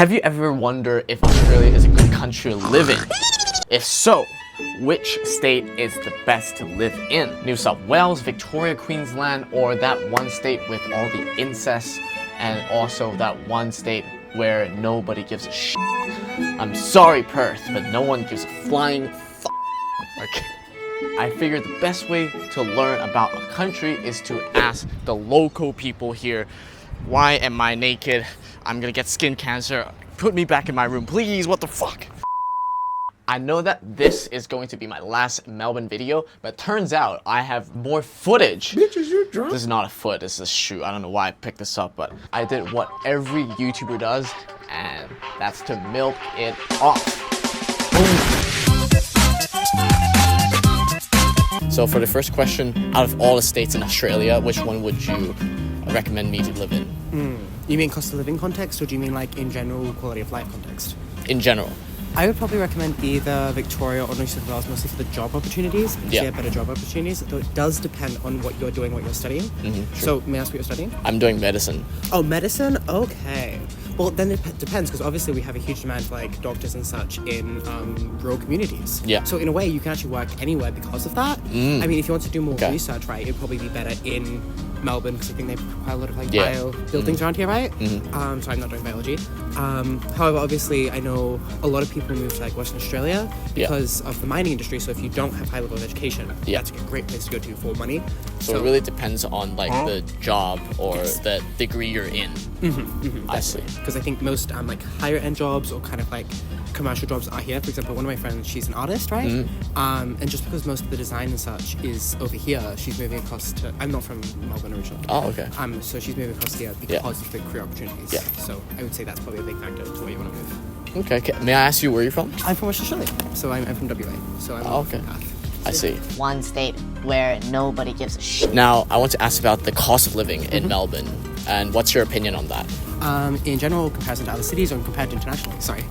Have you ever wondered if Australia is a good country to live in? If so, which state is the best to live in? New South Wales, Victoria, Queensland, or that one state with all the incest, and also that one state where nobody gives a shit? I'm sorry, Perth, but no one gives a flying f***. Okay. I figured the best way to learn about a country is to ask the local people here. Why am I naked? I'm gonna get skin cancer. Put me back in my room, please. What the fuck? I know that this is going to be my last Melbourne video, but turns out I have more footage. Bitches, you're drunk. This is not a foot, this is a shoe. I don't know why I picked this up, but I did what every YouTuber does, and that's to milk it off. So for the first question, out of all the states in Australia, which one would you recommend me to live in? You mean cost of living context, or do you mean like in general quality of life context? In general. I would probably recommend either Victoria or New South Wales, mostly for the job opportunities. Because you have better job opportunities. Though it does depend on what you're doing, what you're studying. So may I ask what you're studying? I'm doing medicine. Oh, medicine? Okay. Well, then it depends, because obviously we have a huge demand for like doctors and such in rural communities. Yeah. So in a way, you can actually work anywhere because of that. I mean, if you want to do more research, right, it'd probably be better in Melbourne, because I think they have quite a lot of like bio buildings around here, right? So I'm not doing biology. However, obviously, I know a lot of people move to like Western Australia because of the mining industry. So if you don't have high level of education, that's a great place to go to for money. So it really depends on like the job or the degree you're in. I see. Because I think most like higher end jobs or kind of like commercial jobs are here. For example, one of my friends, she's an artist, right? And just because most of the design and such is over here, she's moving across to. I'm not from Melbourne originally. Oh, okay. So she's moving across here because of the career opportunities. Yeah. So I would say that's probably a big factor to where you want to move. Okay. May I ask you where you're from? I'm from Western Australia, so I'm from WA. So I'm okay. I see. One state where nobody gives a shit. Now, I want to ask about the cost of living in Melbourne, and what's your opinion on that? In general, comparison to other cities, or compared to internationally? Sorry.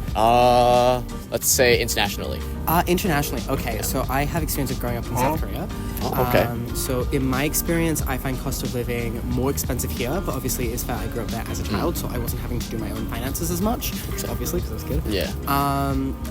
Let's say internationally. Internationally, okay. So I have experience of growing up in South Korea. Okay. So in my experience, I find cost of living more expensive here, but obviously it's that I grew up there as a child, so I wasn't having to do my own finances as much, so obviously, because I was a kid. Yeah.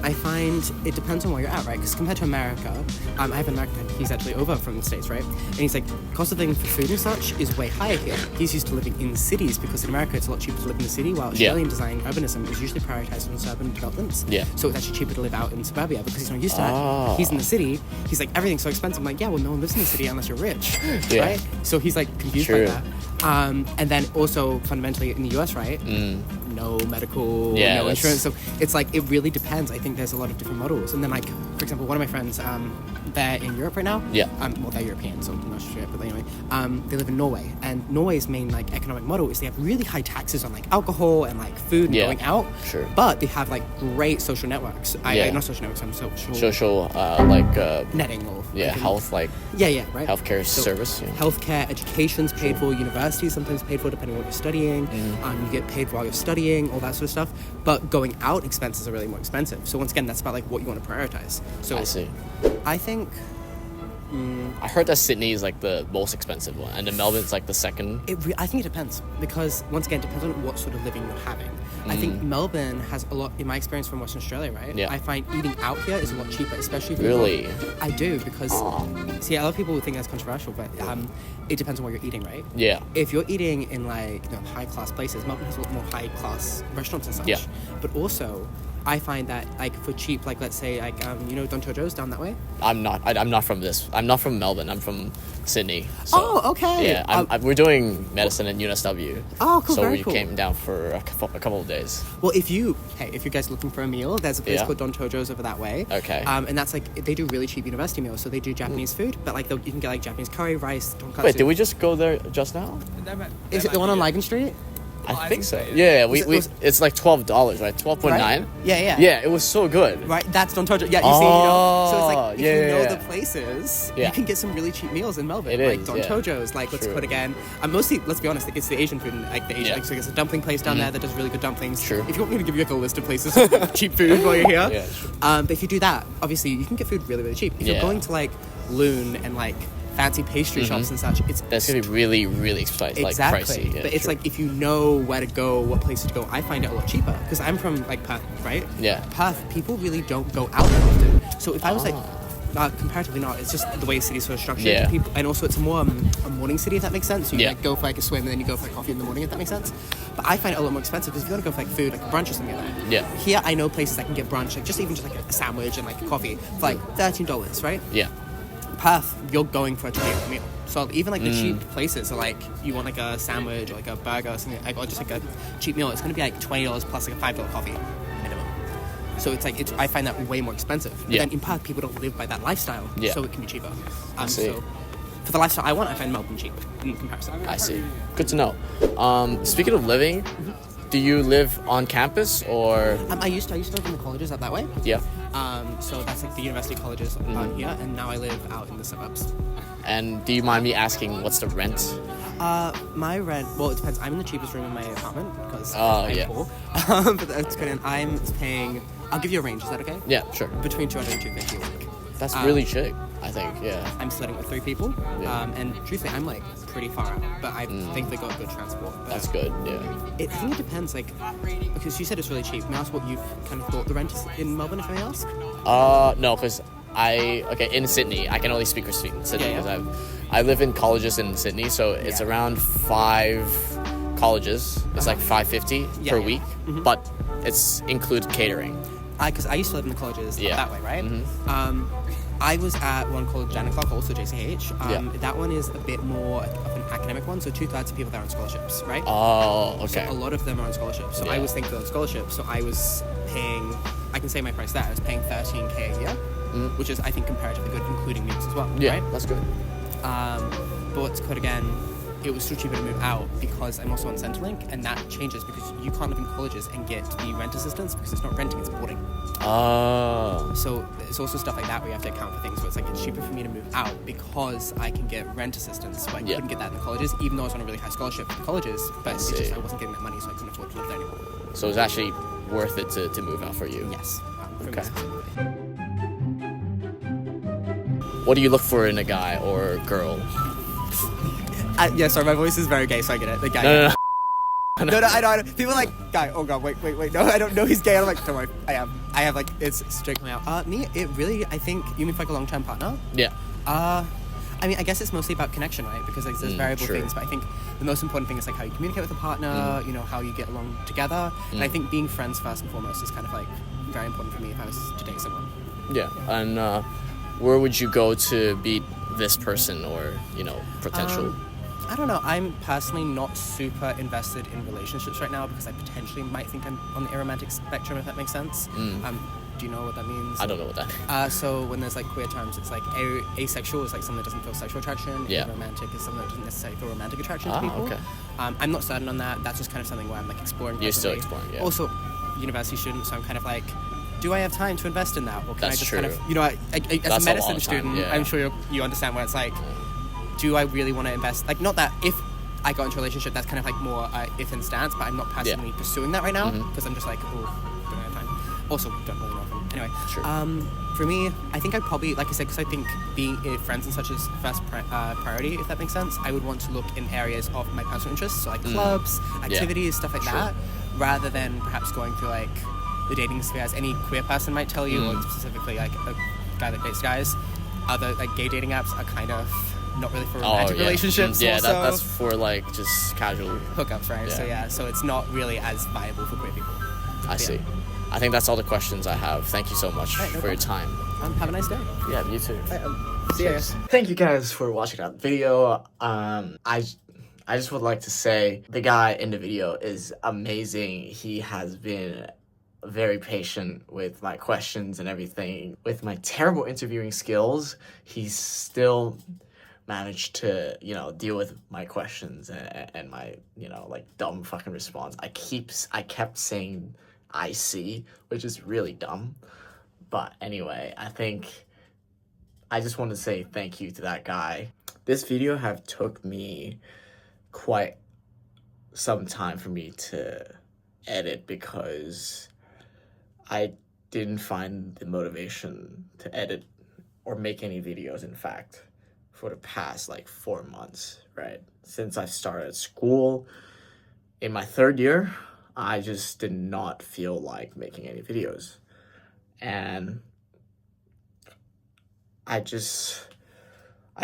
I find it depends on where you're at, right? Because compared to America, I have an American friend, he's actually over from the States, right? And he's like, cost of living for food and such is way higher here. He's used to living in cities, because in America it's a lot cheaper to live in the city, while Australian design urbanism is usually prioritized on suburban developments. Yeah. So it's actually cheaper to live out in suburbia, because he's not used to that. He's in the city, he's like, everything's so expensive. I'm like, yeah, well, no one lives in the city unless you're rich, right? So he's like confused by that. And then also fundamentally in the US, right? No medical, no insurance. So it's like, it really depends. I think there's a lot of different models. And then like, for example, one of my friends, they're in Europe right now. Well, they're European, so I'm not sure, but anyway, they live in Norway. And Norway's main like economic model is they have really high taxes on like alcohol and like food and going out. But they have like great social networks. Not social networks, I'm social netting or health, like right, healthcare service. Healthcare, education's paid for, universities sometimes paid for depending on what you're studying. You get paid while you're studying, all that sort of stuff. But going out expenses are really more expensive. So once again, that's about like what you want to prioritize. So I see. I think I heard that Sydney is like the most expensive one, and then Melbourne's like the second. I think it depends, because once again, it depends on what sort of living you're having. I think Melbourne has a lot, in my experience from Western Australia, right? I find eating out here is a lot cheaper, especially if Really? I do, because see, a lot of people would think that's controversial, but it depends on what you're eating, right? If you're eating in like high class places, Melbourne has a lot more high class restaurants and such. But also, I find that like for cheap, like let's say like Don Tojo's down that way. I'm not from this. I'm not from Melbourne. I'm from Sydney. So, okay. Yeah, we're doing medicine in UNSW. Oh, cool. So very we cool. came down for a couple of days. Well, if you guys are looking for a meal, there's a place called Don Tojo's over that way. Okay. And that's like, they do really cheap university meals. So they do Japanese food, but like you can get like Japanese curry, rice, tonkatsu. Wait, did we just go there just now? Is it the one on Ligon Street? I think so. Yeah, it's like $12, right? 12.9. Right? Yeah. Yeah, it was so good. Right, that's Don Tojo. Yeah, you see, so it's like if you know the places, you can get some really cheap meals in Melbourne. It like is, Don Tojo's, like what's it called again? Mostly, let's be honest, it's the Asian food, like the Asian. Like, so there's a dumpling place down there that does really good dumplings. True. If you want me to give you like a list of places with cheap food while you're here, true. But if you do that, obviously you can get food really, really cheap. If you're going to like Loon and like fancy pastry shops and such. That's gonna be really, really expensive, like pricey. Yeah, but it's like if you know where to go, what places to go, I find it a lot cheaper because I'm from like Perth, right? Yeah. Perth, people really don't go out that often. So if I was like, comparatively not, it's just the way cities are structured. Yeah. People, and also it's more a morning city, if that makes sense. So you Yeah. like go for like a swim and then you go for like coffee in the morning, if that makes sense. But I find it a lot more expensive because if you want to go for like food, like brunch or something like that. Yeah. Here I know places I can get brunch, like just like a sandwich and like a coffee for like $13, right? Yeah. Perth, you're going for a $20 meal. So even like the cheap places are like, you want like a sandwich or like a burger or something, like, or just like a cheap meal, it's going to be like $20 plus like a $5 coffee minimum. So it's like, I find that way more expensive. But then in Perth, people don't live by that lifestyle, so it can be cheaper. So for the lifestyle I want, I find Melbourne cheap in comparison. I see. Good to know. Speaking of living, do you live on campus or? I used to live in the colleges out that way. Yeah. So that's like the university colleges on here, and now I live out in the suburbs. And do you mind me asking what's the rent? My rent, well, it depends. I'm in the cheapest room in my apartment because I'm poor. But that's good. And I'm paying, I'll give you a range, is that okay? Yeah, sure. Between 200 and 250 a week. That's really cheap, I think, yeah. I'm splitting with 3 people. Yeah. And truthfully, I'm like pretty far out, but I think they got good transport. But That's good, yeah. I think it depends, like, because you said it's really cheap. May I ask what you've kind of thought the rent is in Melbourne, if I may ask? No, because in Sydney, I can only speak for Sydney because I live in colleges in Sydney, so it's around 5 colleges. It's like $550 per week, but it's include catering. Because I used to live in the colleges that way, right? I was at one called Janet Clark, also JCH. That one is a bit more of an academic one, so 2/3 of people there are on scholarships, right? Oh, okay. So a lot of them are on scholarships. So I was thinking on scholarships, so I was paying, I can say my price there, I was paying $13K a year, which is, I think, comparatively good, including meals as well, right? That's good. But what's good again, it was still cheaper to move out because I'm also on Centrelink, and that changes because you can't live in colleges and get the rent assistance because it's not renting, it's boarding. Oh. So it's also stuff like that where you have to account for things where it's like it's cheaper for me to move out because I can get rent assistance, but I couldn't get that in the colleges, even though I was on a really high scholarship for the colleges, but it's just I wasn't getting that money, so I couldn't afford to live there anymore. So it's actually worth it to move out for you? Yes. For me Okay. specifically. What do you look for in a guy or girl? Yeah, sorry, my voice is very gay, so I get it. The guy. No. No, I don't. People are like, guy, oh god, wait. No, I don't know he's gay. I'm like, don't worry, I am. I have like, it's straight coming out. Me, it really, I think, you mean for like a long-term partner? Yeah. I mean, I guess it's mostly about connection, right? Because like, there's variable true. things, but I think the most important thing is like how you communicate with a partner, you know, how you get along together. And I think being friends first and foremost is kind of like very important for me if I was to date someone. Yeah. And where would you go to meet this person or, you know, potential? I don't know. I'm personally not super invested in relationships right now because I potentially might think I'm on the aromantic spectrum, if that makes sense. Do you know what that means? I don't know what that is. So when there's like queer terms, it's like asexual is like someone that doesn't feel sexual attraction. Yeah. Romantic is someone that doesn't necessarily feel romantic attraction to people. Okay. I'm not certain on that. That's just kind of something where I'm like exploring. You're still presently. exploring, yeah. Also, university student, so I'm kind of like, do I have time to invest in that, or can That's I just true. kind of, you know, as That's a a lot medicine of time, student, yeah. I'm sure you understand where it's like, do I really want to invest? Like, not that if I got into a relationship, that's kind of like more if in stance, but I'm not personally pursuing that right now because I'm just like, oh, don't have time. Also, don't really know him. Anyway, Sure. For me, I think I'd probably, like I said, because I think being friends and such is first priority, if that makes sense. I would want to look in areas of my personal interests, so like clubs, activities, stuff like that, rather than perhaps going through like the dating sphere, as any queer person might tell you, or specifically like a guy that dates guys. Other like gay dating apps are kind of not really for romantic relationships. Yeah, also. that's for like just casual Hookups, right? So it's not really as viable for queer people. I see. I think that's all the questions I have. Thank you so much for your time. Have a nice day. Yeah, you too. See you. Thank you guys for watching that video. I just would like to say the guy in the video is amazing. He has been very patient with my questions and everything. With my terrible interviewing skills, he's still managed to, you know, deal with my questions and my, you know, like dumb fucking response. I kept saying I see, which is really dumb. But anyway, I just want to say thank you to that guy. This video have took me quite some time for me to edit because I didn't find the motivation to edit or make any videos, in fact. for the past like 4 months, right? Since I started school in my 3rd year, I just did not feel like making any videos. And I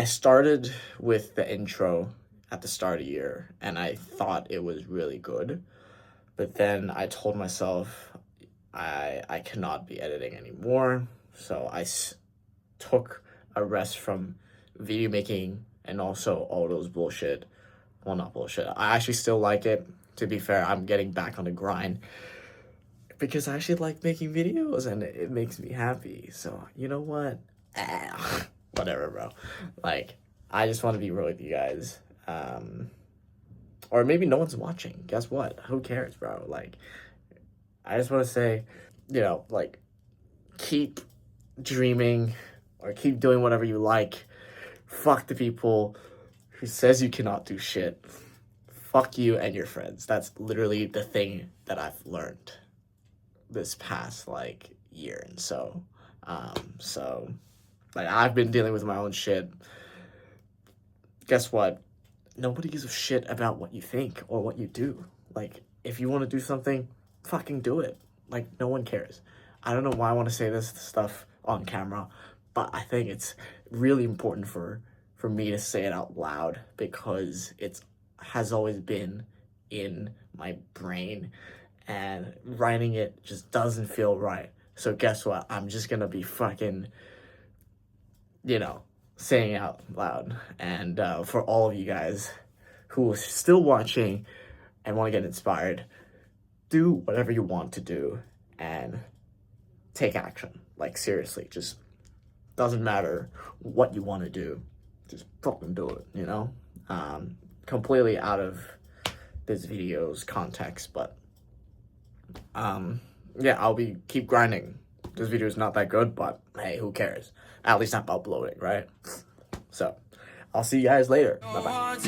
started with the intro at the start of the year, and I thought it was really good. But then I told myself I cannot be editing anymore. So I took a rest from video making and also all those bullshit. Well, not bullshit. I actually still like it. To be fair, I'm getting back on the grind because I actually like making videos and it makes me happy. So, you know what? Whatever, bro. Like, I just want to be real with you guys. Or maybe no one's watching. Guess what? Who cares, bro? Like, I just want to say, you know, like, keep dreaming or keep doing whatever you like. Fuck the people who says you cannot do shit. Fuck you and your friends. That's literally the thing that I've learned this past, like, year. And so, like, I've been dealing with my own shit. Guess what? Nobody gives a shit about what you think or what you do. Like, if you want to do something, fucking do it. Like, no one cares. I don't know why I want to say this stuff on camera, but I think it's really important for me to say it out loud because it has always been in my brain and writing it just doesn't feel right. So guess what? I'm just gonna be fucking, you know, saying out loud. And for all of you guys who are still watching and want to get inspired, do whatever you want to do and take action. Like, seriously, just doesn't matter what you want to do, just fucking do it, you know? Completely out of this video's context, but yeah, I'll keep grinding. This video is not that good, but hey, who cares? At least I'm uploading, right? So, I'll see you guys later. Bye-bye.